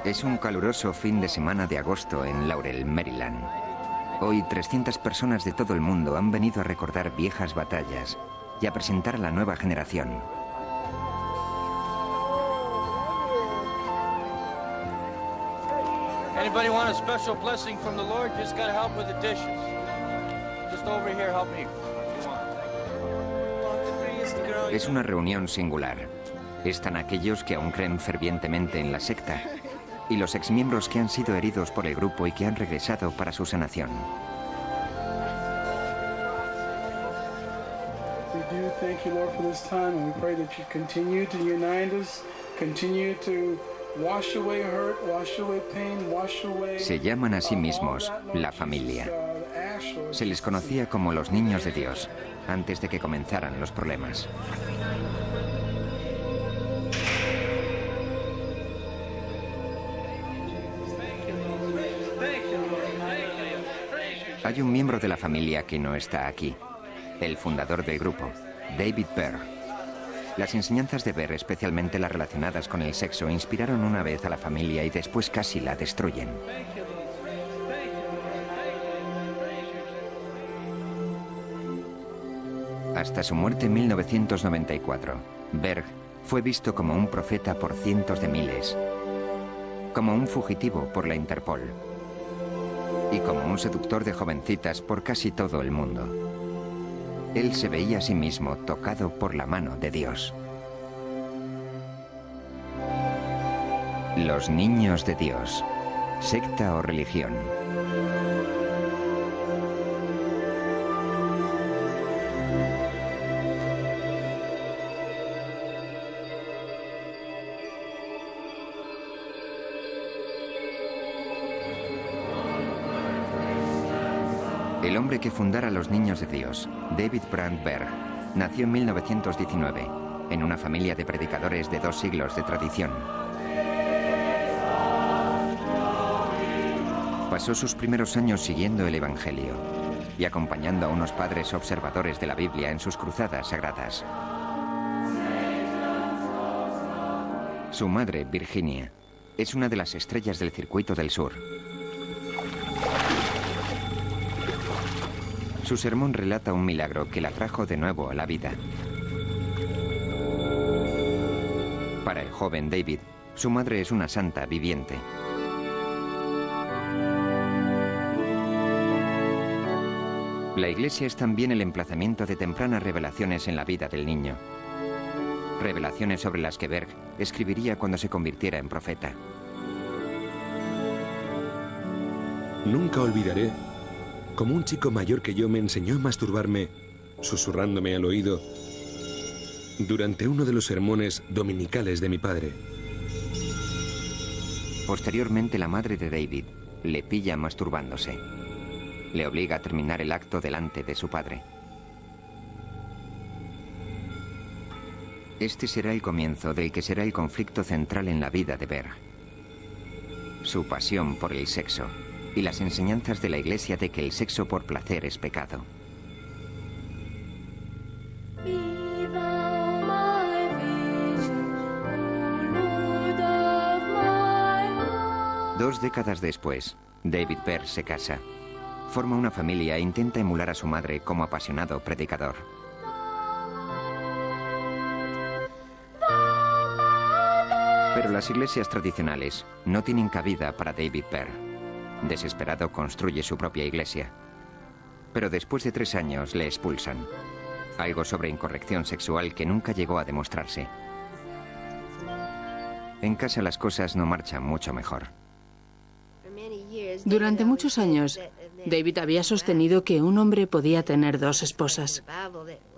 Es un caluroso fin de semana de agosto en Laurel, Maryland. Hoy 300 personas de todo el mundo han venido a recordar viejas batallas y a presentar a la nueva generación. Anybody want a special blessing from the Lord? Just gotta help with the dishes. Just over here, help me. Es una reunión singular. Están aquellos que aún creen fervientemente en la secta y los exmiembros que han sido heridos por el grupo y que han regresado para su sanación. Se llaman a sí mismos la familia. Se les conocía como los niños de Dios antes de que comenzaran los problemas. Hay un miembro de la familia que no está aquí, el fundador del grupo, David Berg. Las enseñanzas de Berg, especialmente las relacionadas con el sexo, inspiraron una vez a la familia y después casi la destruyen. Hasta su muerte en 1994, Berg fue visto como un profeta por cientos de miles, como un fugitivo por la Interpol y como un seductor de jovencitas por casi todo el mundo. Él se veía a sí mismo tocado por la mano de Dios. Los niños de Dios, secta o religión. El hombre que fundara los Niños de Dios, David Brandt Berg, nació en 1919, en una familia de predicadores de 2 siglos de tradición. Pasó sus primeros años siguiendo el Evangelio y acompañando a unos padres observadores de la Biblia en sus cruzadas sagradas. Su madre, Virginia, es una de las estrellas del circuito del sur. Su sermón relata un milagro que la trajo de nuevo a la vida. Para el joven David, su madre es una santa viviente. La iglesia es también el emplazamiento de tempranas revelaciones en la vida del niño. Revelaciones sobre las que Berg escribiría cuando se convirtiera en profeta. Nunca olvidaré cómo un chico mayor que yo me enseñó a masturbarme, susurrándome al oído, durante uno de los sermones dominicales de mi padre. Posteriormente, la madre de David le pilla masturbándose. Le obliga a terminar el acto delante de su padre. Este será el comienzo del que será el conflicto central en la vida de Berg. Su pasión por el sexo y las enseñanzas de la Iglesia de que el sexo por placer es pecado. Dos décadas después, David Berg se casa, forma una familia e intenta emular a su madre como apasionado predicador. Pero las iglesias tradicionales no tienen cabida para David Berg. Desesperado, construye su propia iglesia. Pero después de 3 años le expulsan. Algo sobre incorrección sexual que nunca llegó a demostrarse. En casa las cosas no marchan mucho mejor. Durante muchos años, David había sostenido que un hombre podía tener 2 esposas.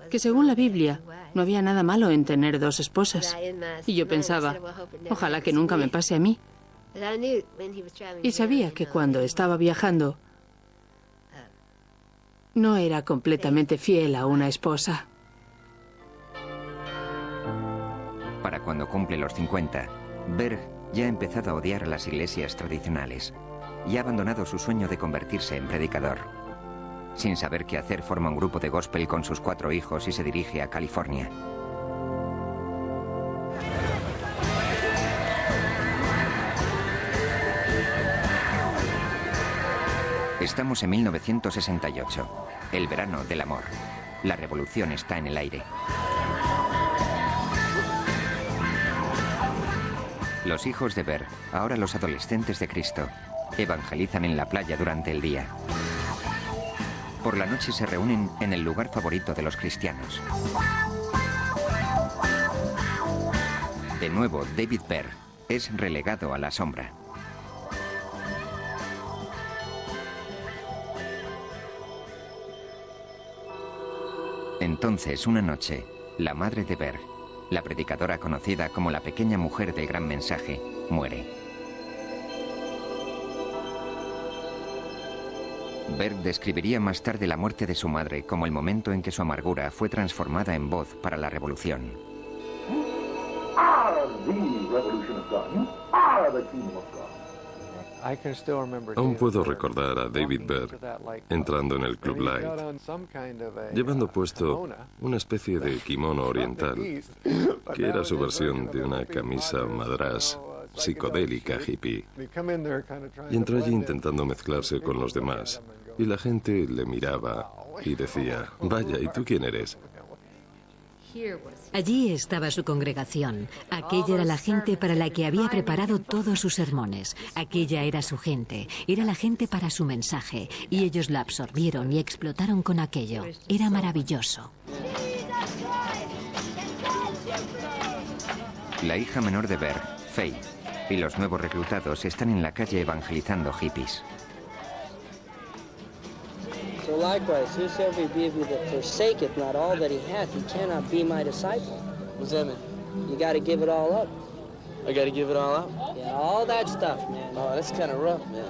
Que según la Biblia, no había nada malo en tener 2 esposas. Y yo pensaba, ojalá que nunca me pase a mí. Y sabía que cuando estaba viajando, no era completamente fiel a una esposa. Para cuando cumple los 50, Berg ya ha empezado a odiar a las iglesias tradicionales y ha abandonado su sueño de convertirse en predicador. Sin saber qué hacer, forma un grupo de gospel con sus 4 hijos y se dirige a California. Estamos en 1968, el verano del amor. La revolución está en el aire. Los hijos de Berg, ahora los adolescentes de Cristo, evangelizan en la playa durante el día. Por la noche se reúnen en el lugar favorito de los cristianos. De nuevo, David Berg es relegado a la sombra. Entonces, una noche, la madre de Berg, la predicadora conocida como la pequeña mujer del gran mensaje, muere. Berg describiría más tarde la muerte de su madre como el momento en que su amargura fue transformada en voz para la revolución. Aún puedo recordar a David Berg entrando en el Club Light, llevando puesto una especie de kimono oriental, que era su versión de una camisa madrás psicodélica hippie. Y entró allí intentando mezclarse con los demás, y la gente le miraba y decía, vaya, ¿y tú quién eres? Allí estaba su congregación. Aquella era la gente para la que había preparado todos sus sermones. Aquella era su gente. Era la gente para su mensaje. Y ellos la absorbieron y explotaron con aquello. Era maravilloso. La hija menor de Berg, Faith, y los nuevos reclutados están en la calle evangelizando hippies. So likewise, whosoever be of you that forsaketh not all that he hath, he cannot be my disciple. What's that mean? You got to give it all up. I gotta give it all up? Yeah, all that stuff, man. Oh, that's kind of rough, man.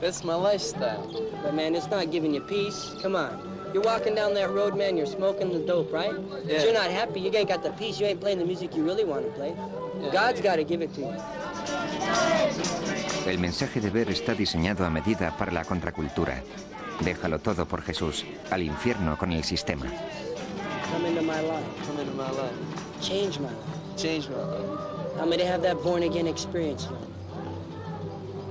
That's my lifestyle. But man, it's not giving you peace. Come on. You're walking down that road, man, you're smoking the dope, right? Yeah. But you're not happy, you ain't got the peace, you ain't playing the music you really want to play. Yeah. God's got to give it to you. El mensaje de Berg está diseñado a medida para la contracultura. Déjalo todo por Jesús, al infierno con el sistema. Come into my life. Come into my life. Change my life. Change my life. Help me to have that born-again experience, Lord.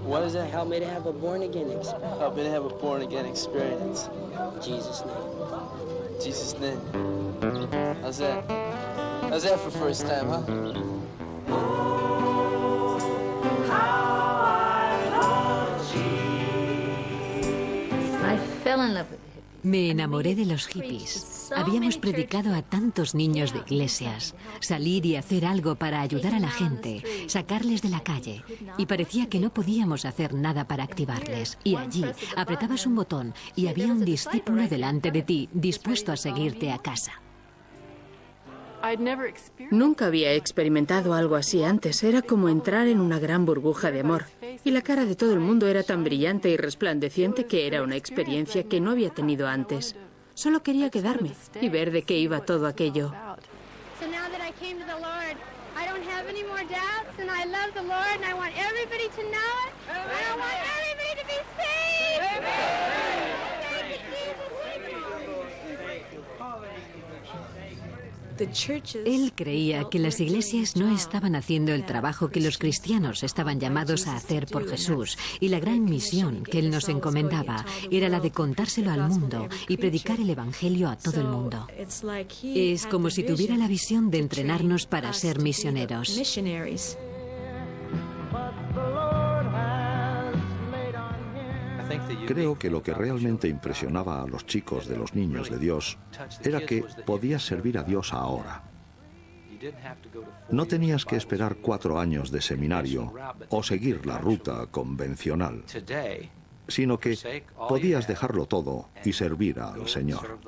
What is that? Help me to have a born-again experience. Help me to have a born-again experience. In Jesus' name. In Jesus' name. How's that? How's that for first time, huh? Me enamoré de los hippies. Habíamos predicado a tantos niños de iglesias. Salir y hacer algo para ayudar a la gente, sacarles de la calle. Y parecía que no podíamos hacer nada para activarles. Y allí apretabas un botón y había un discípulo delante de ti, dispuesto a seguirte a casa. Nunca había experimentado algo así antes. Era como entrar en una gran burbuja de amor. Y la cara de todo el mundo era tan brillante y resplandeciente que era una experiencia que no había tenido antes. Solo quería quedarme y ver de qué iba todo aquello. So now that I came to the Lord, I don't have any more doubts, and I love the Lord, and I want everybody to know it, and I want everybody to be saved. Thank you, Jesus. Él creía que las iglesias no estaban haciendo el trabajo que los cristianos estaban llamados a hacer por Jesús, y la gran misión que él nos encomendaba era la de contárselo al mundo y predicar el evangelio a todo el mundo. Es como si tuviera la visión de entrenarnos para ser misioneros. Creo que lo que realmente impresionaba a los chicos de los niños de Dios era que podías servir a Dios ahora. No tenías que esperar 4 años de seminario o seguir la ruta convencional, sino que podías dejarlo todo y servir al Señor.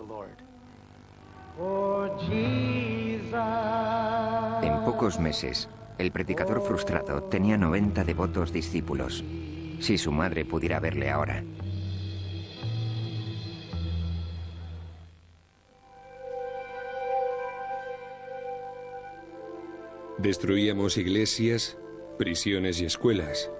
En pocos meses, el predicador frustrado tenía 90 devotos discípulos. Si su madre pudiera verle ahora. Destruíamos iglesias, prisiones y escuelas.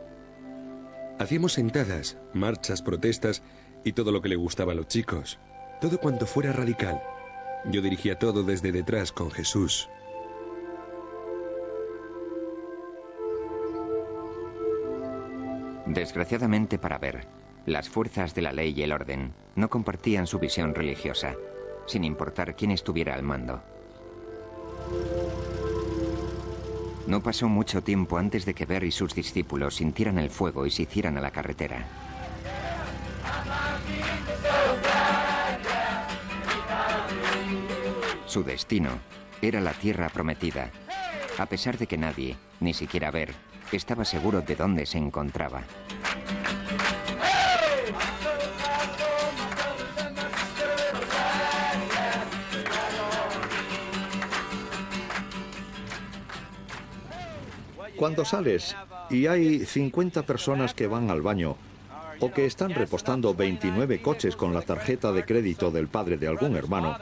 Hacíamos sentadas, marchas, protestas y todo lo que le gustaba a los chicos. Todo cuanto fuera radical. Yo dirigía todo desde detrás con Jesús. Desgraciadamente para Berg, Las fuerzas de la ley y el orden no compartían su visión religiosa, sin importar quién estuviera al mando. No pasó mucho tiempo antes de que Berg y sus discípulos sintieran el fuego y se hicieran a la carretera. Su destino era la tierra prometida, a pesar de que nadie, ni siquiera Berg, estaba seguro de dónde se encontraba. Cuando sales y hay 50 personas que van al baño o que están repostando 29 coches con la tarjeta de crédito del padre de algún hermano,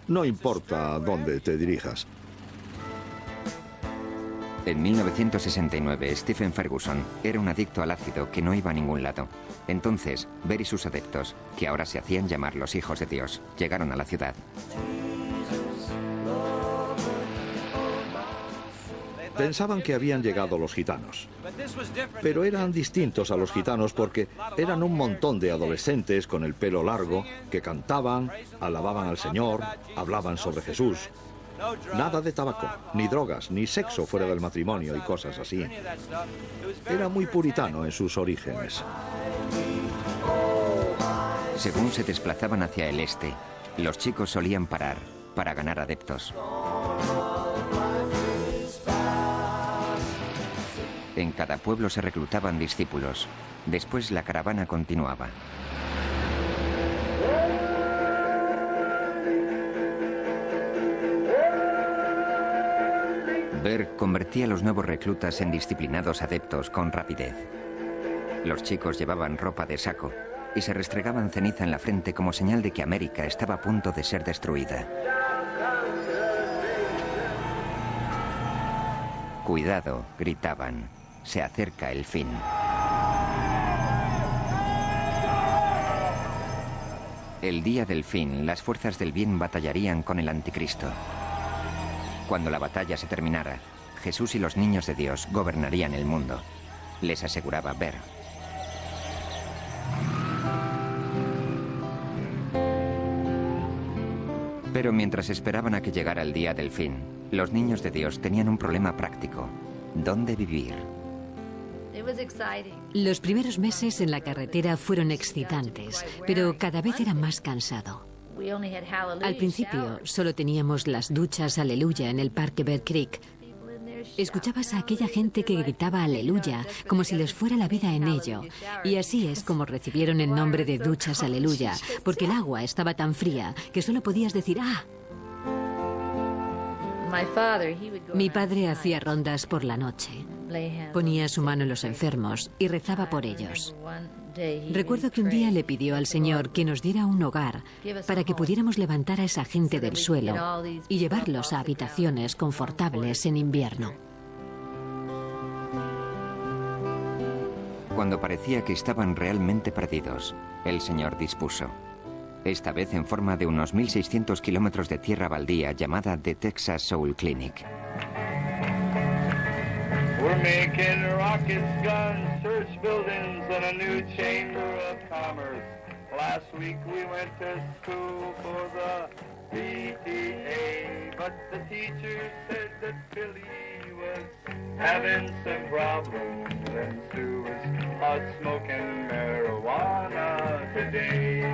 no importa a dónde te dirijas. En 1969, Stephen Ferguson era un adicto al ácido que no iba a ningún lado. Entonces, Berg y sus adeptos, que ahora se hacían llamar los hijos de Dios, llegaron a la ciudad. Pensaban que habían llegado los gitanos, pero eran distintos a los gitanos porque eran un montón de adolescentes con el pelo largo que cantaban, alababan al Señor, hablaban sobre Jesús. Nada de tabaco, ni drogas, ni sexo fuera del matrimonio y cosas así. Era muy puritano en sus orígenes. Según se desplazaban hacia el este, los chicos solían parar para ganar adeptos. En cada pueblo se reclutaban discípulos. Después la caravana continuaba. Berg convertía a los nuevos reclutas en disciplinados adeptos con rapidez. Los chicos llevaban ropa de saco y se restregaban ceniza en la frente como señal de que América estaba a punto de ser destruida. Cuidado, gritaban. Se acerca el fin. El día del fin, las fuerzas del bien batallarían con el anticristo. Cuando la batalla se terminara, Jesús y los niños de Dios gobernarían el mundo, les aseguraba Berg. Pero mientras esperaban a que llegara el día del fin, los niños de Dios tenían un problema práctico: ¿dónde vivir? Los primeros meses en la carretera fueron excitantes, pero cada vez era más cansado. Al principio solo teníamos las duchas Aleluya en el parque Bear Creek. Escuchabas a aquella gente que gritaba Aleluya como si les fuera la vida en ello. Y así es como recibieron el nombre de duchas Aleluya, porque el agua estaba tan fría que solo podías decir ¡ah! Mi padre hacía rondas por la noche. Ponía su mano en los enfermos y rezaba por ellos. Recuerdo que un día le pidió al Señor que nos diera un hogar para que pudiéramos levantar a esa gente del suelo y llevarlos a habitaciones confortables en invierno. Cuando parecía que estaban realmente perdidos, el Señor dispuso. Esta vez en forma de unos 1.600 kilómetros de tierra baldía llamada The Texas Soul Clinic. We're making rockets, guns, church buildings, and a new chamber of commerce. Last week we went to school for the PTA, but the teacher said that Billy was having some problems, and Sue was out smoking marijuana today.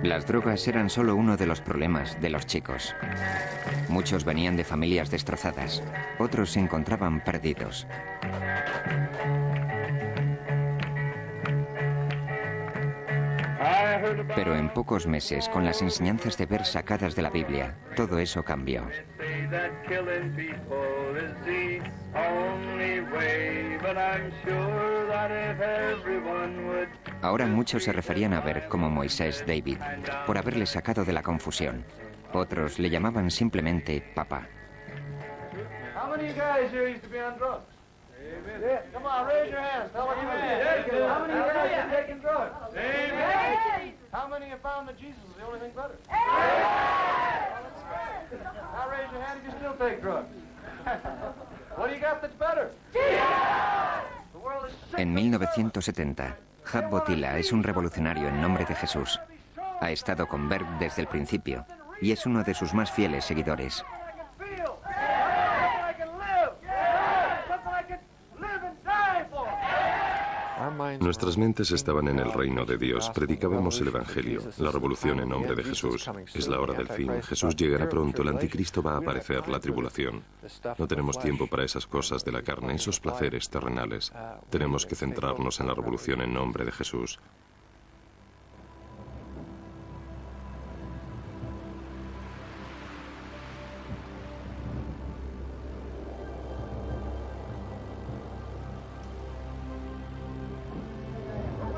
Las drogas eran solo uno de los problemas de los chicos. Muchos venían de familias destrozadas, otros se encontraban perdidos. Pero en pocos meses, con las enseñanzas de Berg sacadas de la Biblia, todo eso cambió. Ahora muchos se referían a Berg como Moisés David, por haberle sacado de la confusión. Otros le llamaban simplemente papá. Come on, raise your hands. Tell us how many of you guys have taken drugs? Amen. How many have found that Jesus is the only thing better? Now raise your hand if you still take drugs. En 1970, Hub Botila es un revolucionario en nombre de Jesús. Ha estado con Berg desde el principio y es uno de sus más fieles seguidores. Nuestras mentes estaban en el reino de Dios. Predicábamos el Evangelio, la revolución en nombre de Jesús. Es la hora del fin. Jesús llegará pronto. El anticristo va a aparecer, la tribulación. No tenemos tiempo para esas cosas de la carne, esos placeres terrenales. Tenemos que centrarnos en la revolución en nombre de Jesús.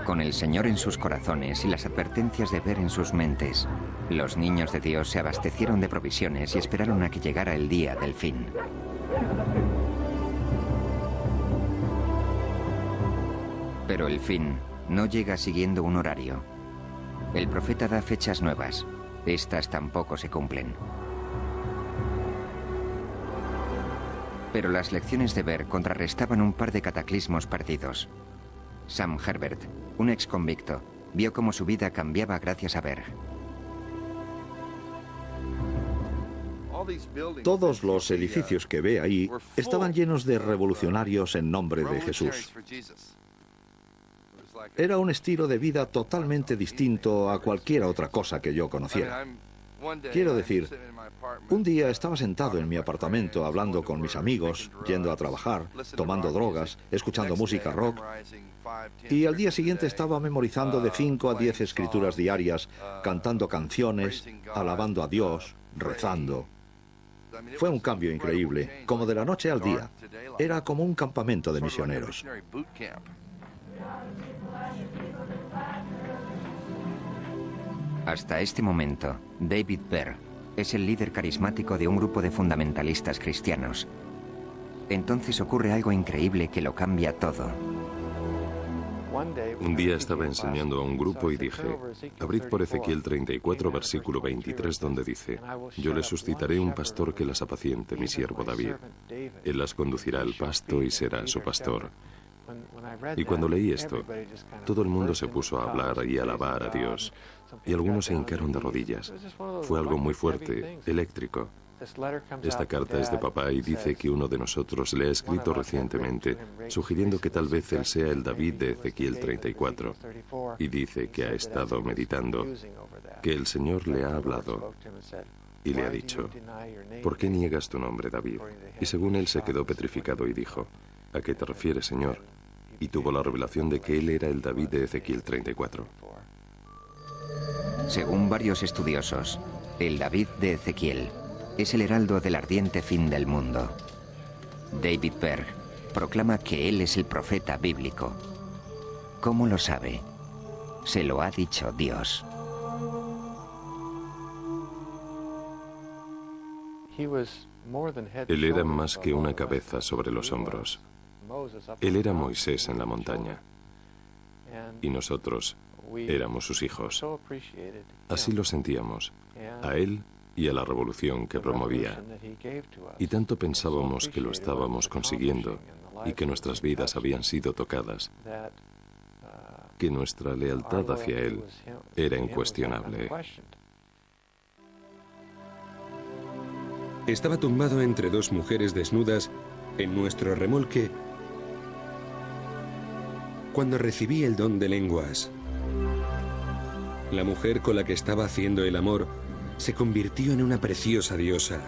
Con el Señor en sus corazones y las advertencias de Berg en sus mentes, los niños de Dios se abastecieron de provisiones y esperaron a que llegara el día del fin. Pero el fin no llega siguiendo un horario. El profeta da fechas nuevas. Estas tampoco se cumplen. Pero las lecciones de Berg contrarrestaban un par de cataclismos perdidos. Sam Herbert, un ex convicto, vio cómo su vida cambiaba gracias a Berg. Todos los edificios que ve ahí estaban llenos de revolucionarios en nombre de Jesús. Era un estilo de vida totalmente distinto a cualquier otra cosa que yo conociera. Quiero decir, un día estaba sentado en mi apartamento hablando con mis amigos, yendo a trabajar, tomando drogas, escuchando música rock, y al día siguiente estaba memorizando de 5 a 10 escrituras diarias, cantando canciones, alabando a Dios, rezando. Fue un cambio increíble, como de la noche al día. Era como un campamento de misioneros. Hasta este momento, David Berg es el líder carismático de un grupo de fundamentalistas cristianos. Entonces ocurre algo increíble que lo cambia todo. Un día estaba enseñando a un grupo y dije, abrid por Ezequiel 34, versículo 23, donde dice, yo le suscitaré un pastor que las apaciente, mi siervo David. Él las conducirá al pasto y será su pastor. Y cuando leí esto, todo el mundo se puso a hablar y a alabar a Dios, y algunos se hincaron de rodillas. Fue algo muy fuerte, eléctrico. Esta carta es de papá y dice que uno de nosotros le ha escrito recientemente, sugiriendo que tal vez él sea el David de Ezequiel 34. Y dice que ha estado meditando, que el Señor le ha hablado y le ha dicho, ¿por qué niegas tu nombre, David? Y según él se quedó petrificado y dijo, ¿a qué te refieres, Señor? Y tuvo la revelación de que él era el David de Ezequiel 34. Según varios estudiosos, el David de Ezequiel es el heraldo del ardiente fin del mundo. David Berg proclama que él es el profeta bíblico. ¿Cómo lo sabe? Se lo ha dicho Dios. Él era más que una cabeza sobre los hombros. Él era Moisés en la montaña. Y nosotros éramos sus hijos. Así lo sentíamos, a él y a la revolución que promovía. Y tanto pensábamos que lo estábamos consiguiendo y que nuestras vidas habían sido tocadas, que nuestra lealtad hacia él era incuestionable. Estaba tumbado entre dos mujeres desnudas en nuestro remolque cuando recibí el don de lenguas. La mujer con la que estaba haciendo el amor se convirtió en una preciosa diosa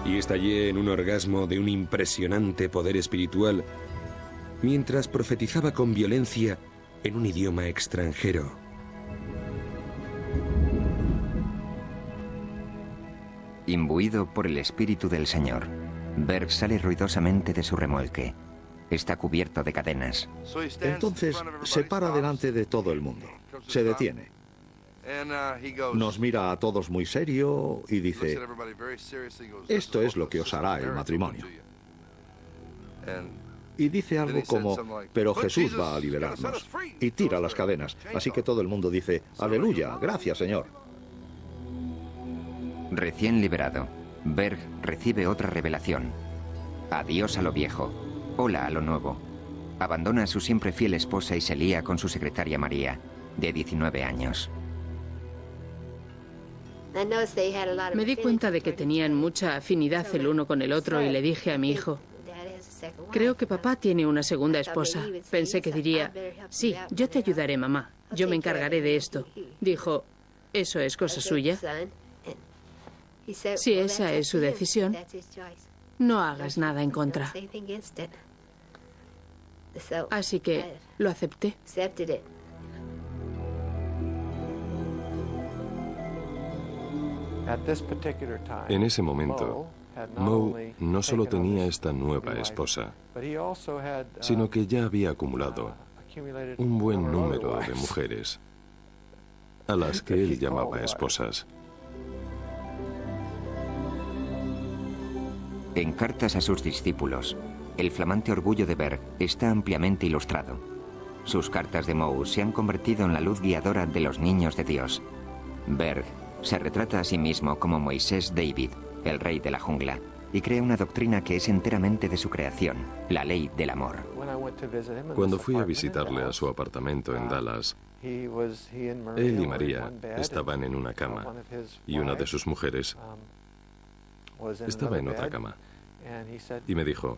y estallé en un orgasmo de un impresionante poder espiritual mientras profetizaba con violencia en un idioma extranjero. Imbuido por el Espíritu del Señor, Berg sale ruidosamente de su remolque. Está cubierto de cadenas. Entonces se para delante de todo el mundo. Se detiene. Nos mira a todos muy serio y dice, esto es lo que os hará el matrimonio. Y dice algo como, pero Jesús va a liberarnos. Y tira las cadenas. Así que todo el mundo dice, aleluya, gracias Señor. Recién liberado, Berg recibe otra revelación. Adiós a lo viejo. Hola a lo nuevo. Abandona a su siempre fiel esposa y se lía con su secretaria María, de 19 años. Me di cuenta de que tenían mucha afinidad el uno con el otro y le dije a mi hijo, creo que papá tiene una segunda esposa. Pensé que diría, sí, yo te ayudaré, mamá. Yo me encargaré de esto. Dijo, ¿eso es cosa suya? Si esa es su decisión, no hagas nada en contra. Así que lo acepté. En ese momento, Moe no solo tenía esta nueva esposa, sino que ya había acumulado un buen número de mujeres, a las que él llamaba esposas. En cartas a sus discípulos, el flamante orgullo de Berg está ampliamente ilustrado. Sus cartas de Moe se han convertido en la luz guiadora de los niños de Dios. Berg se retrata a sí mismo como Moisés David, el rey de la jungla, y crea una doctrina que es enteramente de su creación, la ley del amor. Cuando fui a visitarle a su apartamento en Dallas, él y María estaban en una cama y una de sus mujeres estaba en otra cama. Y me dijo,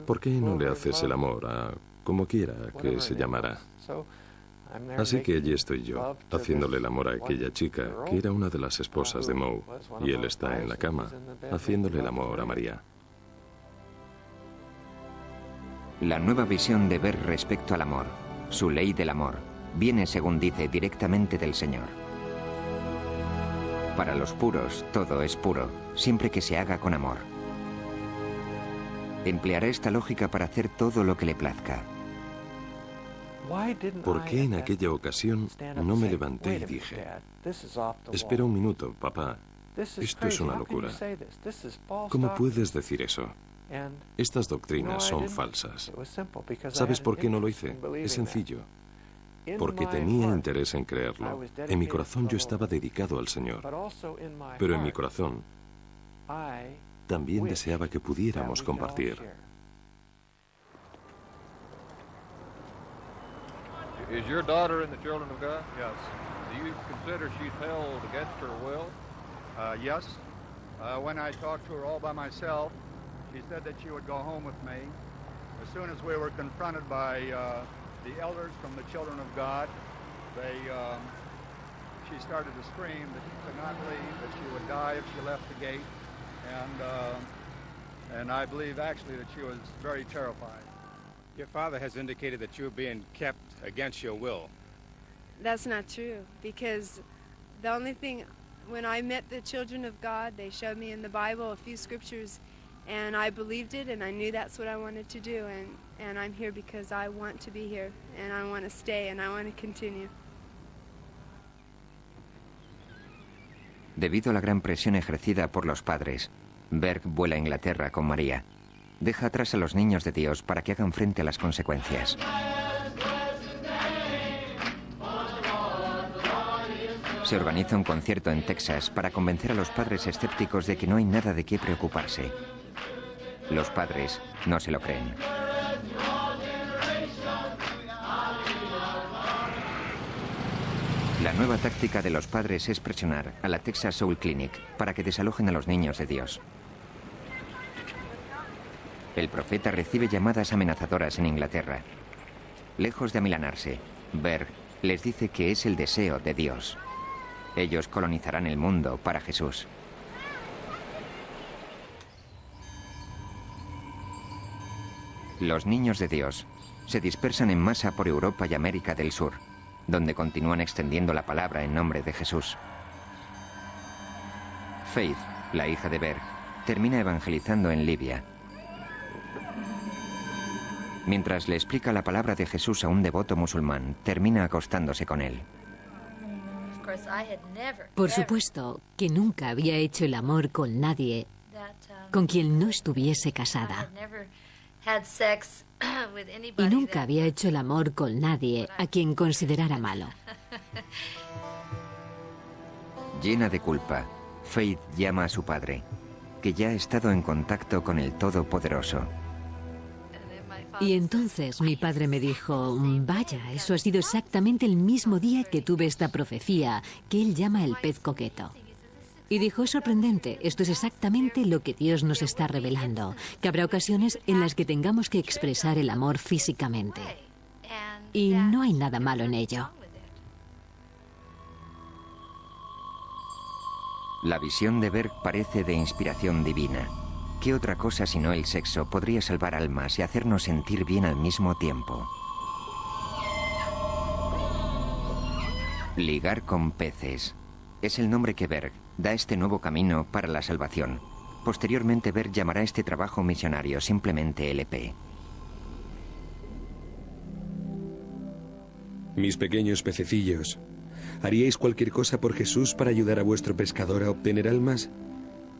¿por qué no le haces el amor a como quiera que se llamara? Así que allí estoy yo, haciéndole el amor a aquella chica, que era una de las esposas de Moe, y él está en la cama, haciéndole el amor a María. La nueva visión de Berg respecto al amor, su ley del amor, viene, según dice, directamente del Señor. Para los puros, todo es puro, siempre que se haga con amor. Empleará esta lógica para hacer todo lo que le plazca. ¿Por qué en aquella ocasión no me levanté y dije, espera un minuto, papá, esto es una locura? ¿Cómo puedes decir eso? Estas doctrinas son falsas. ¿Sabes por qué no lo hice? Es sencillo. Porque tenía interés en creerlo. En mi corazón yo estaba dedicado al Señor. Pero en mi corazón también deseaba que pudiéramos compartir. Is your daughter in the children of God? Yes. Do you consider she's held against her will? Yes. When I talked to her all by myself, she said that she would go home with me. As soon as we were confronted by the elders from the children of God, she started to scream that she could not leave, that she would die if she left the gate, and I believe actually that she was very terrified. Your father has indicated that you're being kept against your will. That's not true, because the only thing, when I met the children of God, they showed me in the Bible a few scriptures, and I believed it, and I knew that's what I wanted to do, and I'm here because I want to be here, and I want to stay, and I want to continue. Debido a la gran presión ejercida por los padres, Berg vuela a Inglaterra con María. Deja atrás a los niños de Dios para que hagan frente a las consecuencias. Se organiza un concierto en Texas para convencer a los padres escépticos de que no hay nada de qué preocuparse. Los padres no se lo creen. La nueva táctica de los padres es presionar a la Texas Soul Clinic para que desalojen a los niños de Dios. El profeta recibe llamadas amenazadoras en Inglaterra. Lejos de amilanarse, Berg les dice que es el deseo de Dios. Ellos colonizarán el mundo para Jesús. Los niños de Dios se dispersan en masa por Europa y América del Sur, donde continúan extendiendo la palabra en nombre de Jesús. Faith, la hija de Berg, termina evangelizando en Libia. Mientras le explica la palabra de Jesús a un devoto musulmán, termina acostándose con él. Por supuesto que nunca había hecho el amor con nadie con quien no estuviese casada. Y nunca había hecho el amor con nadie a quien considerara malo. Llena de culpa, Faith llama a su padre. que ya ha estado en contacto con el Todopoderoso. Y entonces mi padre me dijo, vaya, eso ha sido exactamente el mismo día que tuve esta profecía, que él llama el pez coqueto. Y dijo, es sorprendente, esto es exactamente lo que Dios nos está revelando, que habrá ocasiones en las que tengamos que expresar el amor físicamente. Y no hay nada malo en ello. La visión de Berg parece de inspiración divina. ¿Qué otra cosa sino el sexo podría salvar almas y hacernos sentir bien al mismo tiempo? Ligar con peces. Es el nombre que Berg da a este nuevo camino para la salvación. Posteriormente Berg llamará a este trabajo misionario simplemente LP. Mis pequeños pececillos, ¿haríais cualquier cosa por Jesús para ayudar a vuestro pescador a obtener almas?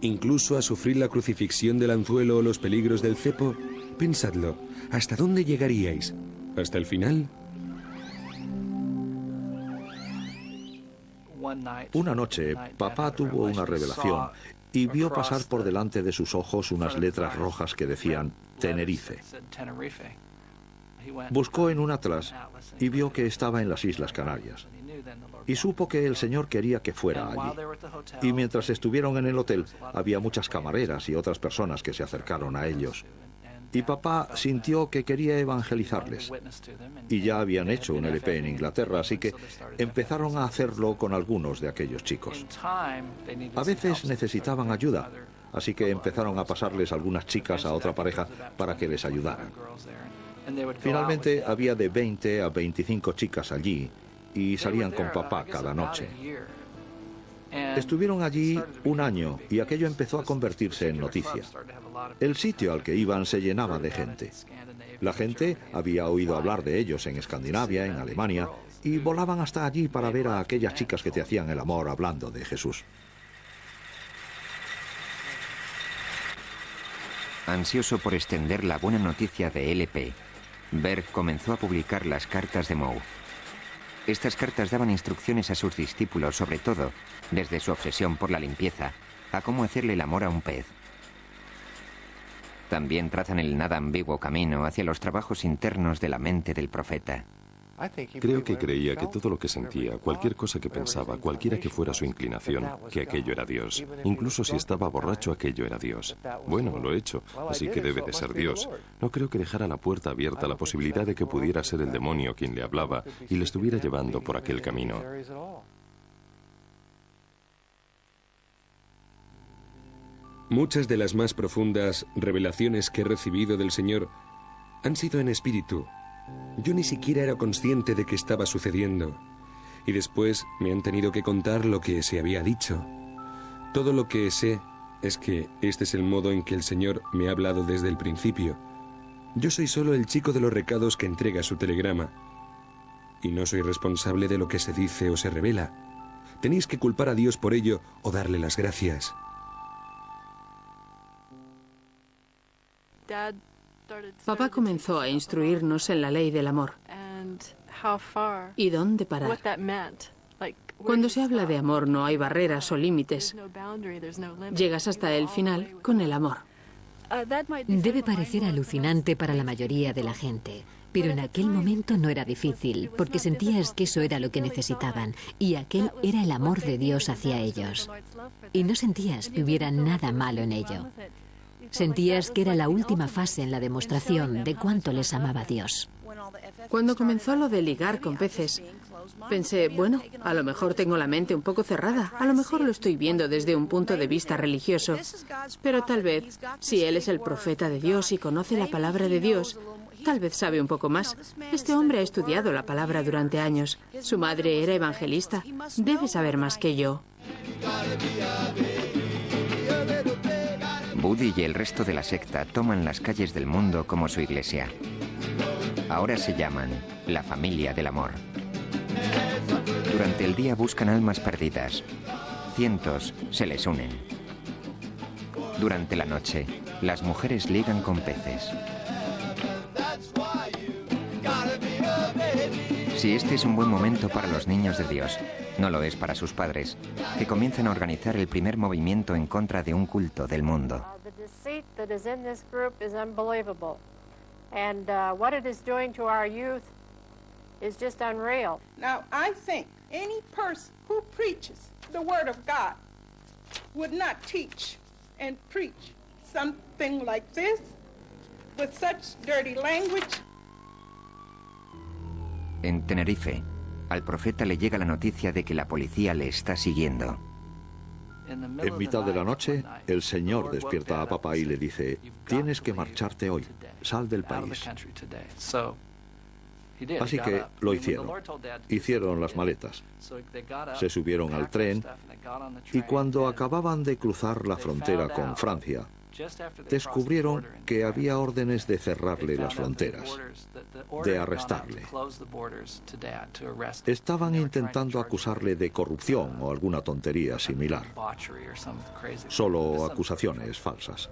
¿Incluso a sufrir la crucifixión del anzuelo o los peligros del cepo? Pensadlo, ¿hasta dónde llegaríais? ¿Hasta el final? Una noche, papá tuvo una revelación y vio pasar por delante de sus ojos unas letras rojas que decían Tenerife. Buscó en un atlas y vio que estaba en las Islas Canarias. Y supo que el Señor quería que fuera allí. Y mientras estuvieron en el hotel, había muchas camareras y otras personas que se acercaron a ellos. Y papá sintió que quería evangelizarles. Y ya habían hecho un LP en Inglaterra, así que empezaron a hacerlo con algunos de aquellos chicos. A veces necesitaban ayuda, así que empezaron a pasarles algunas chicas a otra pareja para que les ayudaran. Finalmente había de 20 a 25 chicas allí y salían con papá cada noche. Estuvieron allí un año y aquello empezó a convertirse en noticia. El sitio al que iban se llenaba de gente. La gente había oído hablar de ellos en Escandinavia, en Alemania, y volaban hasta allí para ver a aquellas chicas que te hacían el amor hablando de Jesús. Ansioso por extender la buena noticia de LP, Berg comenzó a publicar las cartas de Moe. Estas cartas daban instrucciones a sus discípulos, sobre todo, desde su obsesión por la limpieza, a cómo hacerle el amor a un pez. También trazan el nada ambiguo camino hacia los trabajos internos de la mente del profeta. Creo que creía que todo lo que sentía, cualquier cosa que pensaba, cualquiera que fuera su inclinación, que aquello era Dios. Incluso si estaba borracho, aquello era Dios. Bueno, lo he hecho, así que debe de ser Dios. No creo que dejara la puerta abierta a la posibilidad de que pudiera ser el demonio quien le hablaba y le estuviera llevando por aquel camino. Muchas de las más profundas revelaciones que he recibido del Señor han sido en espíritu. Yo ni siquiera era consciente de que estaba sucediendo. Y después me han tenido que contar lo que se había dicho. Todo lo que sé es que este es el modo en que el Señor me ha hablado desde el principio. Yo soy solo el chico de los recados que entrega su telegrama. Y no soy responsable de lo que se dice o se revela. Tenéis que culpar a Dios por ello o darle las gracias. Papá comenzó a instruirnos en la ley del amor. ¿Y dónde parar? Cuando se habla de amor no hay barreras o límites. Llegas hasta el final con el amor. Debe parecer alucinante para la mayoría de la gente, pero en aquel momento no era difícil, porque sentías que eso era lo que necesitaban, y aquel era el amor de Dios hacia ellos. Y no sentías que hubiera nada malo en ello. Sentías que era la última fase en la demostración de cuánto les amaba Dios. Cuando comenzó lo de ligar con peces, pensé, bueno, a lo mejor tengo la mente un poco cerrada, a lo mejor lo estoy viendo desde un punto de vista religioso, pero tal vez, si él es el profeta de Dios y conoce la palabra de Dios, tal vez sabe un poco más. Este hombre ha estudiado la palabra durante años. Su madre era evangelista. Debe saber más que yo. Buddy y el resto de la secta toman las calles del mundo como su iglesia. Ahora se llaman la familia del amor. Durante el día buscan almas perdidas. Cientos se les unen. Durante la noche, las mujeres ligan con peces. Si este es un buen momento para los niños de Dios, no lo es para sus padres, que comienzan a organizar el primer movimiento en contra de un culto del mundo. The deceit that is in this group is unbelievable. And what it is doing to our youth is just unreal. Now, I think any person who preaches the Word of God would not teach and preach something like this with such dirty language. En Tenerife, al profeta le llega la noticia de que la policía le está siguiendo. En mitad de la noche, el Señor despierta a papá y le dice: tienes que marcharte hoy, sal del país. Así que lo hicieron. Hicieron las maletas. Se subieron al tren y cuando acababan de cruzar la frontera con Francia, descubrieron que había órdenes de cerrarle las fronteras, de arrestarle. Estaban intentando acusarle de corrupción o alguna tontería similar. Solo acusaciones falsas.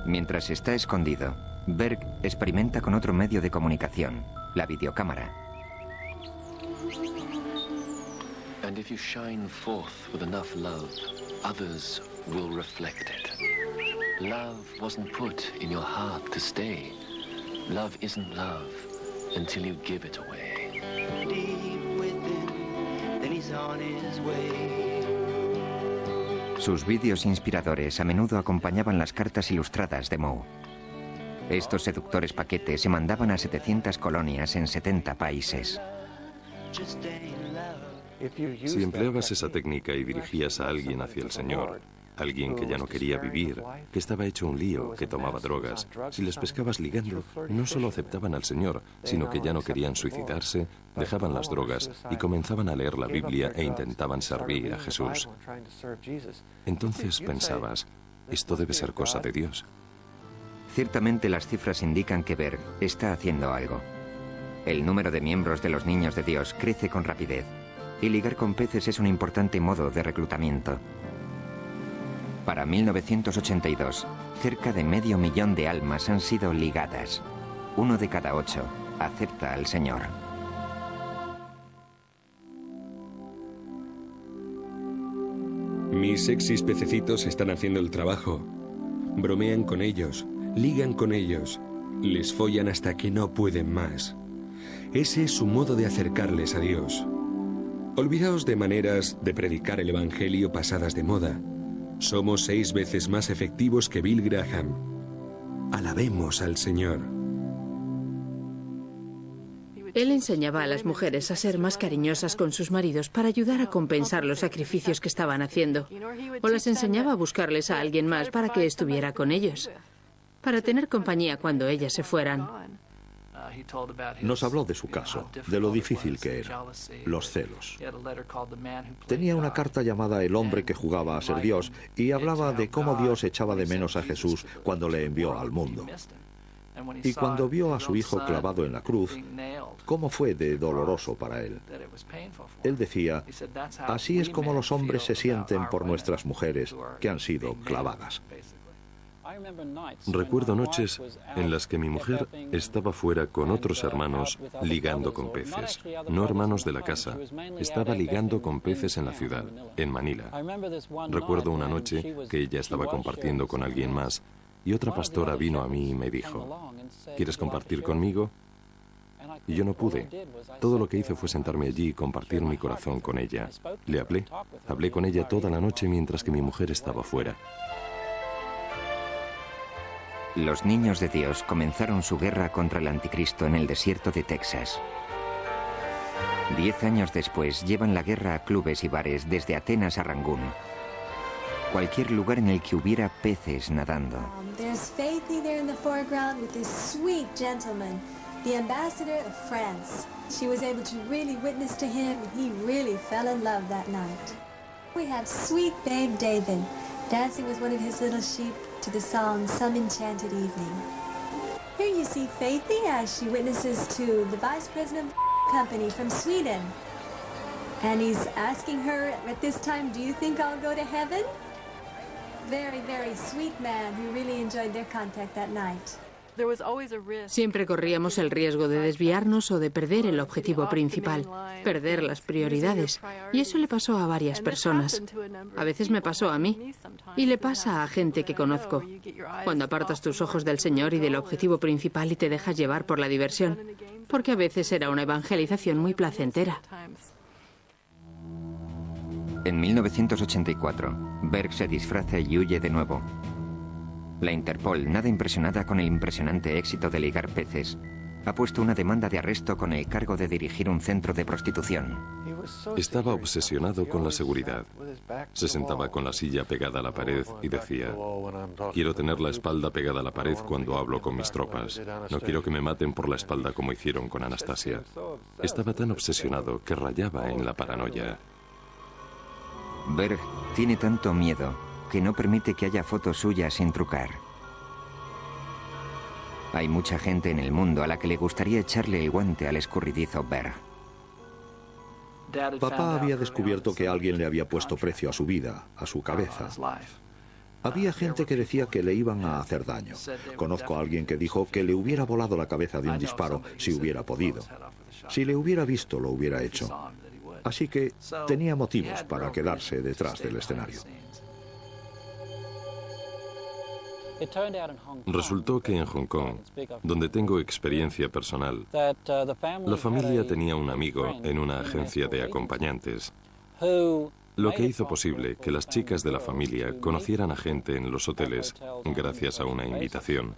Mientras está escondido, Berg experimenta con otro medio de comunicación, la videocámara. And if you shine forth with enough love, others will reflect it. Love wasn't put in your heart to stay. Love isn't love until you give it away. Deep within, then he's on his way. Sus vídeos inspiradores a menudo acompañaban las cartas ilustradas de Moe. Estos seductores paquetes se mandaban a 700 colonias en 70 países. Si empleabas esa técnica y dirigías a alguien hacia el Señor, alguien que ya no quería vivir, que estaba hecho un lío, que tomaba drogas, si les pescabas ligando, no solo aceptaban al Señor, sino que ya no querían suicidarse, dejaban las drogas y comenzaban a leer la Biblia e intentaban servir a Jesús. Entonces pensabas, esto debe ser cosa de Dios. Ciertamente las cifras indican que Berg está haciendo algo. El número de miembros de los Niños de Dios crece con rapidez. Y ligar con peces es un importante modo de reclutamiento. Para 1982, cerca de 500.000 de almas han sido ligadas. 1 de cada 8 acepta al Señor. Mis sexys pececitos están haciendo el trabajo. Bromean con ellos, ligan con ellos, les follan hasta que no pueden más. Ese es su modo de acercarles a Dios. Olvidaos de maneras de predicar el Evangelio pasadas de moda. Somos 6 veces más efectivos que Bill Graham. Alabemos al Señor. Él enseñaba a las mujeres a ser más cariñosas con sus maridos para ayudar a compensar los sacrificios que estaban haciendo. O las enseñaba a buscarles a alguien más para que estuviera con ellos, para tener compañía cuando ellas se fueran. Nos habló de su caso, de lo difícil que era, los celos. Tenía una carta llamada El hombre que jugaba a ser Dios y hablaba de cómo Dios echaba de menos a Jesús cuando le envió al mundo. Y cuando vio a su hijo clavado en la cruz, cómo fue de doloroso para él. Él decía, así es como los hombres se sienten por nuestras mujeres que han sido clavadas. Recuerdo noches en las que mi mujer estaba fuera con otros hermanos ligando con peces. No hermanos de la casa. Estaba ligando con peces en la ciudad, en Manila. Recuerdo una noche que ella estaba compartiendo con alguien más y otra pastora vino a mí y me dijo, ¿quieres compartir conmigo? Y yo no pude. Todo lo que hice fue sentarme allí y compartir mi corazón con ella. Le hablé con ella toda la noche mientras que mi mujer estaba fuera. Los Niños de Dios comenzaron su guerra contra el anticristo en el desierto de Texas. 10 años después llevan la guerra a clubes y bares desde Atenas a Rangún. Cualquier lugar en el que hubiera peces nadando. There's Faithy there in the foreground with this sweet gentleman, the ambassador of France. She was able to really witness to him and he really fell in love that night. We have sweet babe David dancing with one of his little sheep to the song Some Enchanted Evening. Here you see Faithy as she witnesses to the Vice President of Company from Sweden. And he's asking her at this time, do you think I'll go to heaven? Very, very sweet man who really enjoyed their contact that night. Siempre corríamos el riesgo de desviarnos o de perder el objetivo principal, perder las prioridades. Y eso le pasó a varias personas. A veces me pasó a mí. Y le pasa a gente que conozco. Cuando apartas tus ojos del Señor y del objetivo principal y te dejas llevar por la diversión. Porque a veces era una evangelización muy placentera. En 1984, Berg se disfraza y huye de nuevo. La Interpol, nada impresionada con el impresionante éxito de ligar peces, ha puesto una demanda de arresto con el cargo de dirigir un centro de prostitución. Estaba obsesionado con la seguridad. Se sentaba con la silla pegada a la pared y decía: quiero tener la espalda pegada a la pared cuando hablo con mis tropas. No quiero que me maten por la espalda como hicieron con Anastasia. Estaba tan obsesionado que rayaba en la paranoia. Berg tiene tanto miedo que no permite que haya fotos suyas sin trucar. Hay mucha gente en el mundo a la que le gustaría echarle el guante al escurridizo Berg. Papá había descubierto que alguien le había puesto precio a su vida, a su cabeza. Había gente que decía que le iban a hacer daño. Conozco a alguien que dijo que le hubiera volado la cabeza de un disparo si hubiera podido. Si le hubiera visto, lo hubiera hecho. Así que tenía motivos para quedarse detrás del escenario. Resultó que en Hong Kong, donde tengo experiencia personal, la familia tenía un amigo en una agencia de acompañantes, lo que hizo posible que las chicas de la familia conocieran a gente en los hoteles gracias a una invitación.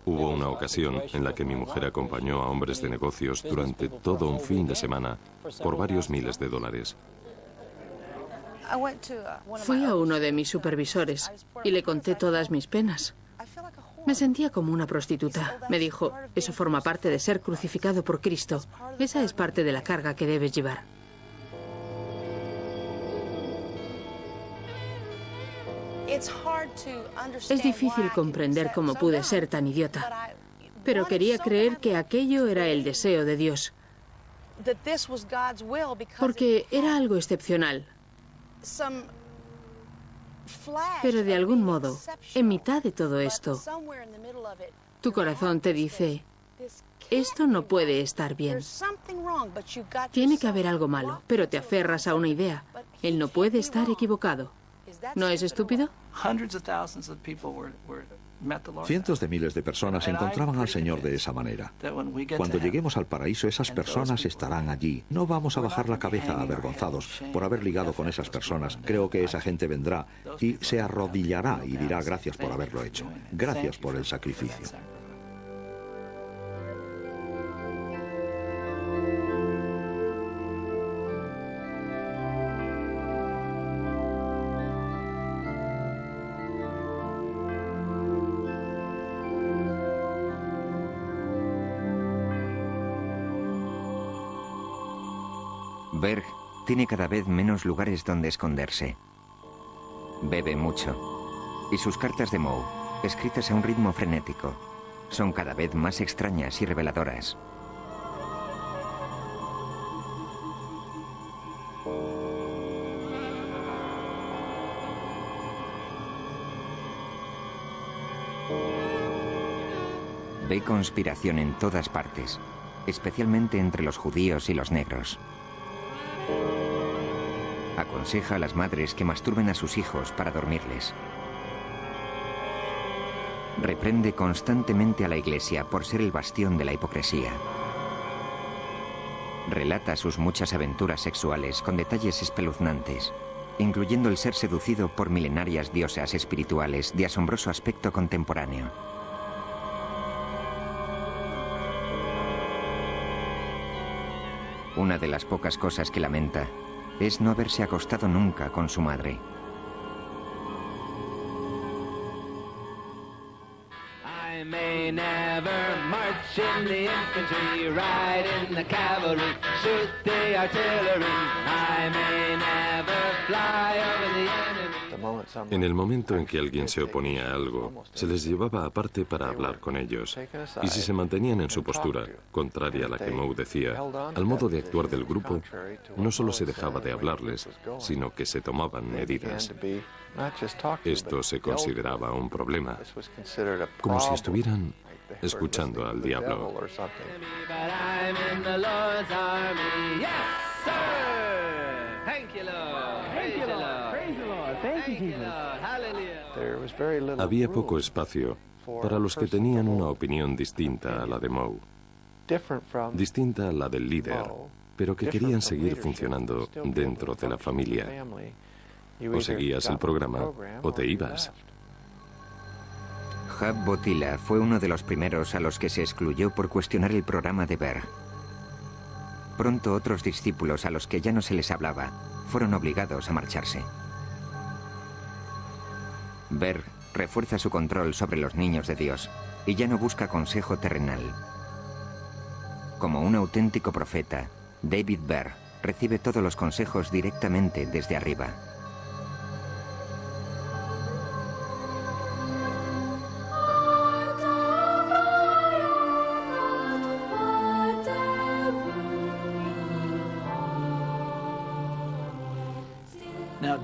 Hubo una ocasión en la que mi mujer acompañó a hombres de negocios durante todo un fin de semana por varios miles de dólares. Fui a uno de mis supervisores y le conté todas mis penas. Me sentía como una prostituta. Me dijo: eso forma parte de ser crucificado por Cristo. Esa es parte de la carga que debes llevar. Es difícil comprender cómo pude ser tan idiota, pero quería creer que aquello era el deseo de Dios, porque era algo excepcional. Pero de algún modo, en mitad de todo esto, tu corazón te dice: esto no puede estar bien. Tiene que haber algo malo, pero te aferras a una idea. Él no puede estar equivocado. ¿No es estúpido? Cientos de miles de personas encontraban al Señor de esa manera. Cuando lleguemos al paraíso, esas personas estarán allí. No vamos a bajar la cabeza avergonzados por haber ligado con esas personas. Creo que esa gente vendrá y se arrodillará y dirá: gracias por haberlo hecho. Gracias por el sacrificio. Berg tiene cada vez menos lugares donde esconderse. Bebe mucho. Y sus cartas de Moe, escritas a un ritmo frenético, son cada vez más extrañas y reveladoras. Ve conspiración en todas partes, especialmente entre los judíos y los negros. Aconseja a las madres que masturben a sus hijos para dormirles. Reprende constantemente a la Iglesia por ser el bastión de la hipocresía. Relata sus muchas aventuras sexuales con detalles espeluznantes, incluyendo el ser seducido por milenarias diosas espirituales de asombroso aspecto contemporáneo. Una de las pocas cosas que lamenta es no haberse acostado nunca con su madre. I may never march in the infantry, ride in the cavalry, shoot the artillery. I may never fly over the enemy. En el momento en que alguien se oponía a algo, se les llevaba aparte para hablar con ellos. Y si se mantenían en su postura, contraria a la que Moe decía, al modo de actuar del grupo, no solo se dejaba de hablarles, sino que se tomaban medidas. Esto se consideraba un problema, como si estuvieran escuchando al diablo. Había poco espacio para los que tenían una opinión distinta a la de Moe, distinta a la del líder, pero que querían seguir funcionando dentro de la familia. O seguías el programa o te ibas. Hub Botila fue uno de los primeros a los que se excluyó por cuestionar el programa de Berg. Pronto otros discípulos a los que ya no se les hablaba fueron obligados a marcharse. Berg refuerza su control sobre los niños de Dios y ya no busca consejo terrenal. Como un auténtico profeta, David Berg recibe todos los consejos directamente desde arriba.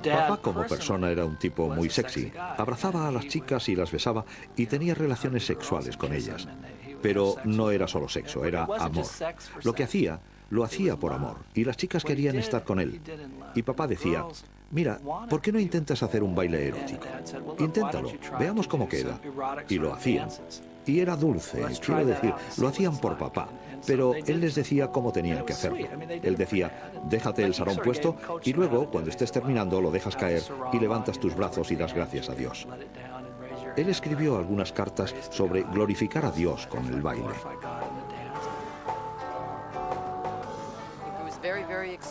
Papá como persona era un tipo muy sexy. Abrazaba a las chicas y las besaba y tenía relaciones sexuales con ellas. Pero no era solo sexo, era amor. Lo que hacía, lo hacía por amor. Y las chicas querían estar con él. Y papá decía, mira, ¿por qué no intentas hacer un baile erótico? Inténtalo, veamos cómo queda. Y lo hacían. Y era dulce, quiero decir, lo hacían por papá. Pero él les decía cómo tenían que hacerlo. Él decía, déjate el sarón puesto y luego, cuando estés terminando, lo dejas caer y levantas tus brazos y das gracias a Dios. Él escribió algunas cartas sobre glorificar a Dios con el baile.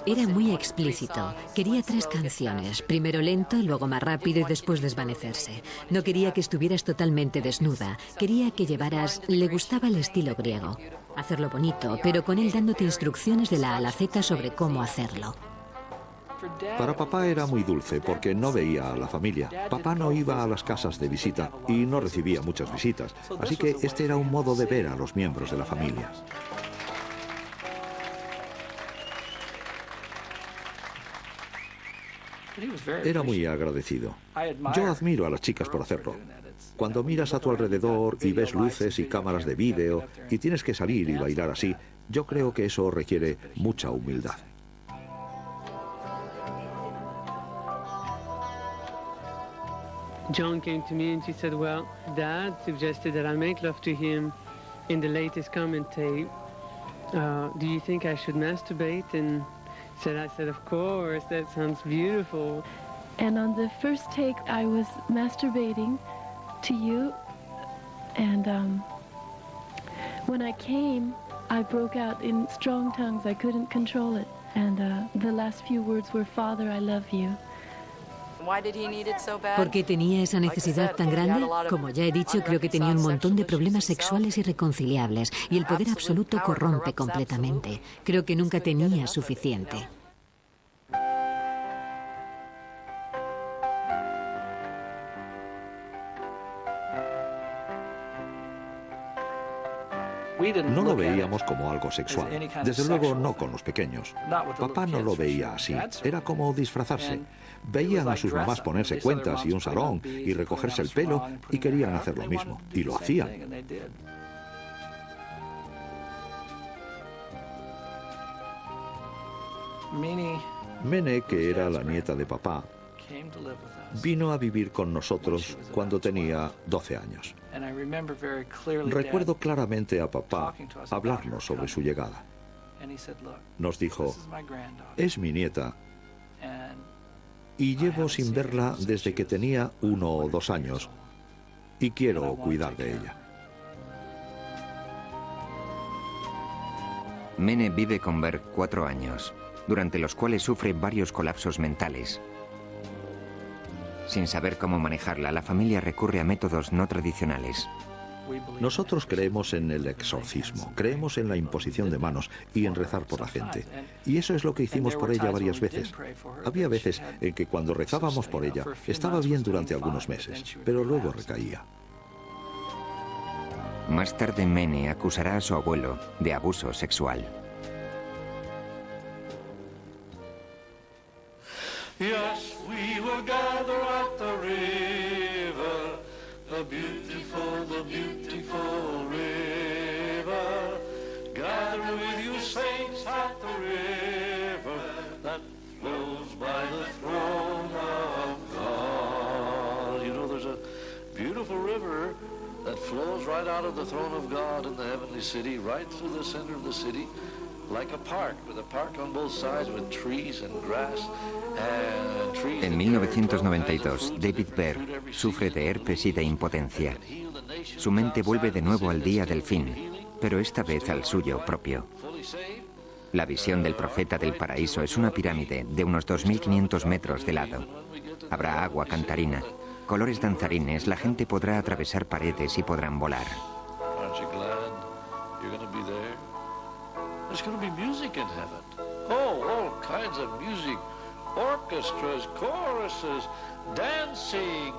Era muy explícito. Quería 3 canciones, primero lento, luego más rápido y después desvanecerse. No quería que estuvieras totalmente desnuda, quería que llevaras... Le gustaba el estilo griego. Hacerlo bonito, pero con él dándote instrucciones de la A a la Z sobre cómo hacerlo. Para papá era muy dulce porque no veía a la familia. Papá no iba a las casas de visita y no recibía muchas visitas. Así que este era un modo de ver a los miembros de la familia. Era muy agradecido. Yo admiro a las chicas por hacerlo. Cuando miras a tu alrededor y ves luces y cámaras de vídeo y tienes que salir y bailar así, yo creo que eso requiere mucha humildad. John came to me and she said, well, Dad suggested that I make love to him in the latest comment tape. Do you think I should masturbate? And I said, of course, that sounds beautiful. And on the first take, I was masturbating to you. And when I came, I broke out in strong tongues. I couldn't control it. And the last few words were, Father, I love you. ¿Por qué tenía esa necesidad tan grande? Como ya he dicho, creo que tenía un montón de problemas sexuales irreconciliables y el poder absoluto corrompe completamente. Creo que nunca tenía suficiente. No lo veíamos como algo sexual. Desde luego no con los pequeños. Papá no lo veía así. Era como disfrazarse. Veían a sus mamás ponerse cuentas y un sarón y recogerse el pelo y querían hacer lo mismo. Y lo hacían. Mene, que era la nieta de papá, vino a vivir con nosotros cuando tenía 12 años. Recuerdo claramente a papá hablarnos sobre su llegada. Nos dijo, es mi nieta y llevo sin verla desde que tenía 1 o 2 años y quiero cuidar de ella. Mene vive con Berg 4 años, durante los cuales sufre varios colapsos mentales. Sin saber cómo manejarla, la familia recurre a métodos no tradicionales. Nosotros creemos en el exorcismo, creemos en la imposición de manos y en rezar por la gente. Y eso es lo que hicimos por ella varias veces. Había veces en que cuando rezábamos por ella estaba bien durante algunos meses, pero luego recaía. Más tarde, Mene acusará a su abuelo de abuso sexual. Yes, we will gather at the river, the beautiful river. beautiful river that flows right out of the throne of God in the heavenly city, right through the center of the city, like a park, with a park on both sides with trees and grass and trees. En 1992, David Berg sufre de herpes y de impotencia. Su mente vuelve de nuevo al día del fin, pero esta vez al suyo propio. La visión del profeta del paraíso es una pirámide de unos 2.500 metros de lado. Habrá agua cantarina, colores danzarines, la gente podrá atravesar paredes y podrán volar. Aren't you glad you're going to be there? There's going to be music in heaven. Oh, all kinds of music. Orchestras, choruses, dancing,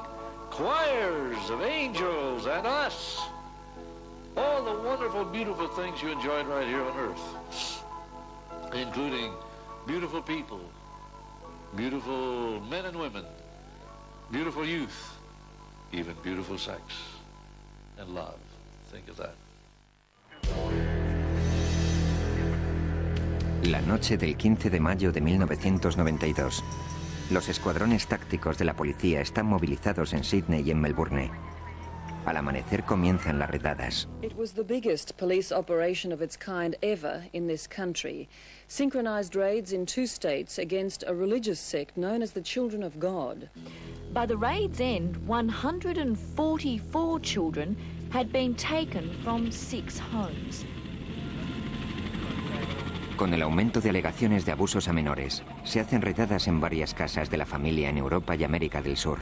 choirs of angels and us. All the wonderful, beautiful things you enjoyed right here on earth, including beautiful people, beautiful men and women, beautiful youth, even beautiful sex and love. Think of that. La noche del 15 de mayo de 1992, los escuadrones tácticos de la policía están movilizados en Sydney y en Melbourne. Al amanecer comienzan las redadas. It was the biggest police operation of its kind ever in this country. Synchronized raids in 2 states against a religious sect known as the Children of God. By the raid's end, 144 children had been taken from 6 homes. Con el aumento de alegaciones de abusos a menores, se hacen redadas en varias casas de la familia en Europa y América del Sur.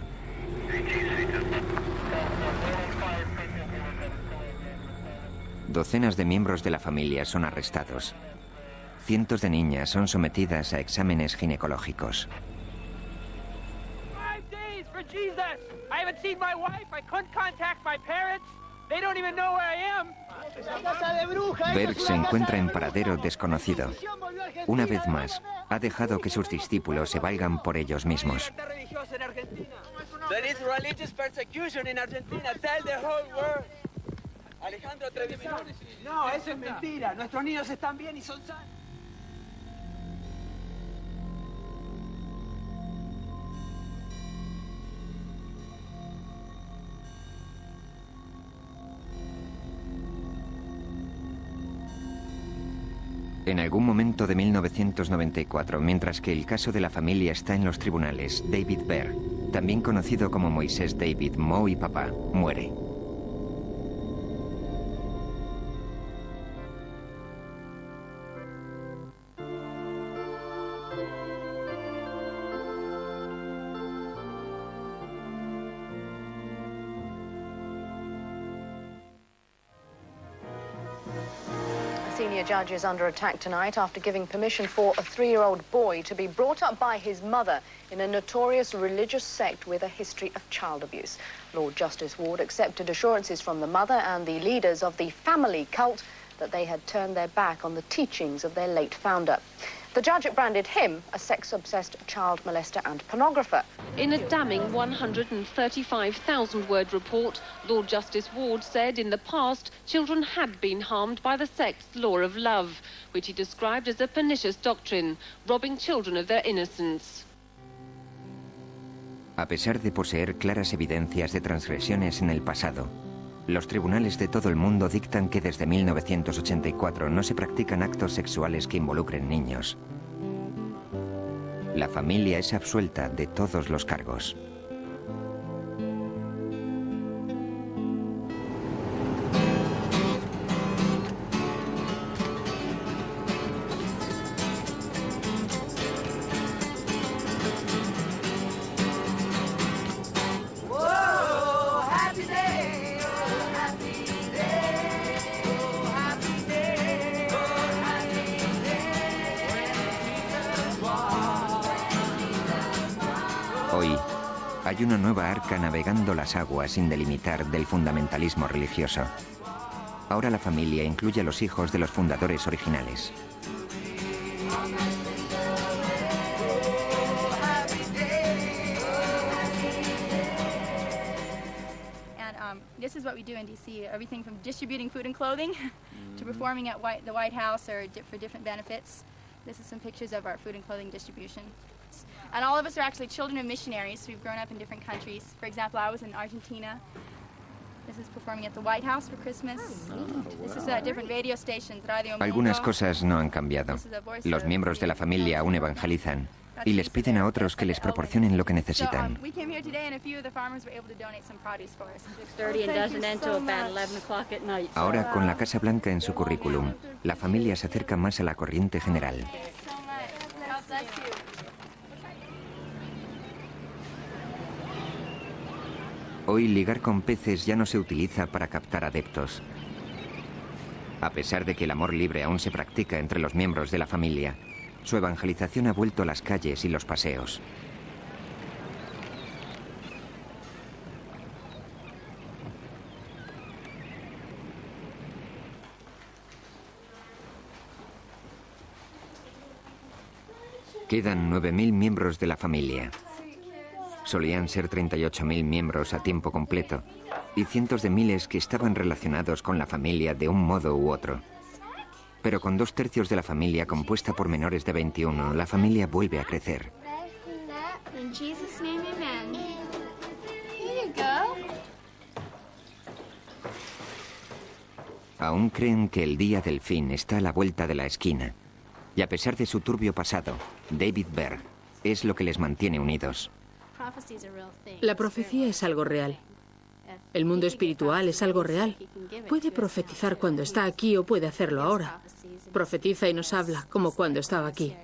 Docenas de miembros de la familia son arrestados. Cientos de niñas son sometidas a exámenes ginecológicos. 5 days for Jesus. I haven't seen my wife. I couldn't contact my parents. They don't even know where I am. Berg se encuentra en paradero desconocido. Una vez más, ha dejado que sus discípulos se valgan por ellos mismos. There is religious persecution in Argentina. Tell the whole world. Alejandro Treviño. No, eso es mentira. Nuestros niños están bien y son sanos. En algún momento de 1994, mientras que el caso de la familia está en los tribunales, David Berg, también conocido como Moisés David, Mo y Papá, muere. Senior judge is under attack tonight after giving permission for a 3-year-old boy to be brought up by his mother in a notorious religious sect with a history of child abuse. Lord Justice Ward accepted assurances from the mother and the leaders of the family cult that they had turned their back on the teachings of their late founder. The judge branded him a sex-obsessed child molester and pornographer. In a damning 135,000-word report, Lord Justice Ward said in the past children had been harmed by the sect's law of love, which he described as a pernicious doctrine, robbing children of their innocence. A pesar de poseer claras evidencias de transgresiones en el pasado, los tribunales de todo el mundo dictan que desde 1984 no se practican actos sexuales que involucren niños. La familia es absuelta de todos los cargos. Hoy hay una nueva arca navegando las aguas sin delimitar del fundamentalismo religioso. Ahora la familia incluye a los hijos de los fundadores originales. This is what we do in DC, everything from distributing food and clothing to performing at the White House or for different benefits. This is some pictures of our food and clothing distribution. And all of us are actually children of missionaries, so we've grown up in different countries. For example, I was in Argentina. This is performing at the White House for Christmas. This is at different radio stations. Radio Mundo. Algunas cosas no han cambiado. Los miembros de la familia aún evangelizan y les piden a otros que les proporcionen lo que necesitan. We came here today and a few of the farmers were able to donate some produce for us. 6:30 and doesn't end till about 11 o'clock at night. Ahora, con la Casa Blanca en su currículum, la familia se acerca más a la corriente general. God bless you. Hoy ligar con peces ya no se utiliza para captar adeptos. A pesar de que el amor libre aún se practica entre los miembros de la familia, su evangelización ha vuelto a las calles y los paseos. Quedan 9.000 miembros de la familia. Solían ser 38.000 miembros a tiempo completo y cientos de miles que estaban relacionados con la familia de un modo u otro. Pero con 2/3 de la familia compuesta por menores de 21, la familia vuelve a crecer. In Jesus' name, amen. Here you go. Aún creen que el día del fin está a la vuelta de la esquina. Y a pesar de su turbio pasado, David Berg es lo que les mantiene unidos. La profecía es algo real. El mundo espiritual es algo real. Puede profetizar cuando está aquí o puede hacerlo ahora. Profetiza y nos habla, como cuando estaba aquí.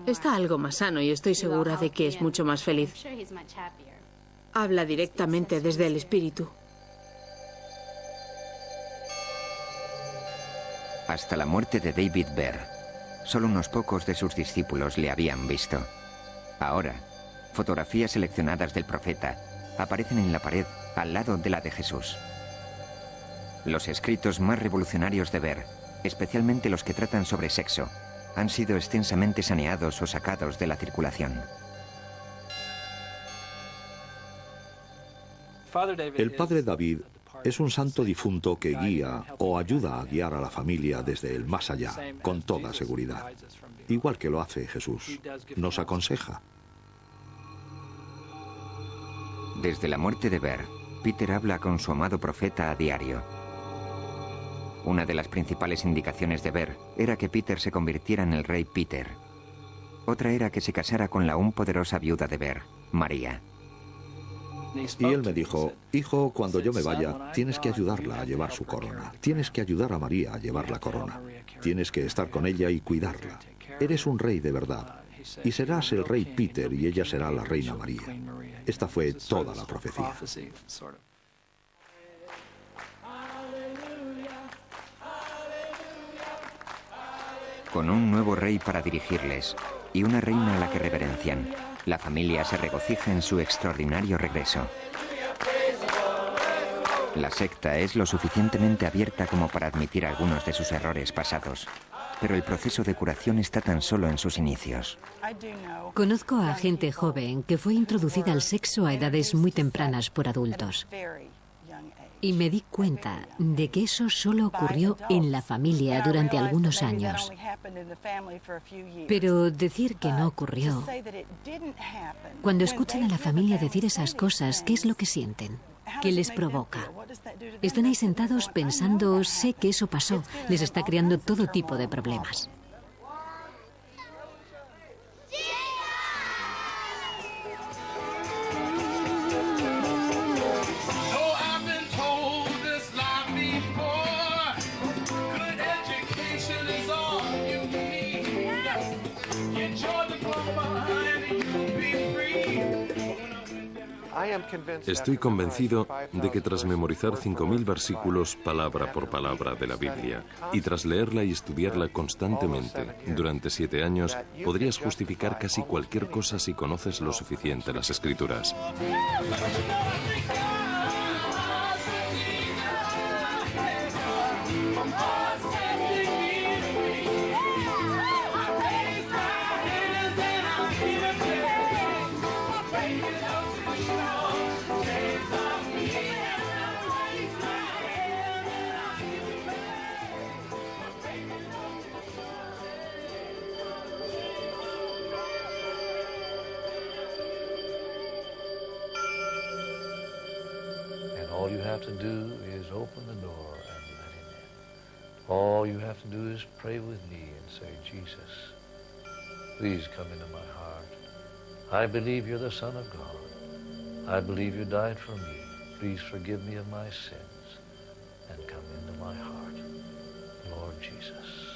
Está algo más sano y estoy segura de que es mucho más feliz. Habla directamente desde el espíritu. Hasta la muerte de David Berg, solo unos pocos de sus discípulos le habían visto. Ahora, fotografías seleccionadas del profeta aparecen en la pared al lado de la de Jesús. Los escritos más revolucionarios de Berg, especialmente los que tratan sobre sexo, han sido extensamente saneados o sacados de la circulación. El padre David es un santo difunto que guía o ayuda a guiar a la familia desde el más allá, con toda seguridad. Igual que lo hace Jesús. Nos aconseja. Desde la muerte de Berg, Peter habla con su amado profeta a diario. Una de las principales indicaciones de Berg era que Peter se convirtiera en el rey Peter. Otra era que se casara con la aún poderosa viuda de Berg, María. Y él me dijo, hijo, cuando yo me vaya, tienes que ayudarla a llevar su corona. Tienes que ayudar a María a llevar la corona. Tienes que estar con ella y cuidarla. Eres un rey de verdad. Y serás el rey Peter y ella será la reina María. Esta fue toda la profecía. Con un nuevo rey para dirigirles y una reina a la que reverencian, la familia se regocija en su extraordinario regreso. La secta es lo suficientemente abierta como para admitir algunos de sus errores pasados, pero el proceso de curación está tan solo en sus inicios. Conozco a gente joven que fue introducida al sexo a edades muy tempranas por adultos. Y me di cuenta de que eso solo ocurrió en la familia durante algunos años. Pero decir que no ocurrió... Cuando escuchan a la familia decir esas cosas, ¿qué es lo que sienten? ¿Qué les provoca? Están ahí sentados pensando, sé que eso pasó, les está creando todo tipo de problemas. Estoy convencido de que tras memorizar 5.000 versículos palabra por palabra de la Biblia y tras leerla y estudiarla constantemente durante 7 años, podrías justificar casi cualquier cosa si conoces lo suficiente las Escrituras. all you have to do is open the door and let him in. All you have to do is pray with me and say, Jesus, please come into my heart. I believe you're the Son of God. I believe you died for me. Please forgive me of my sins and come into my heart, Lord Jesus.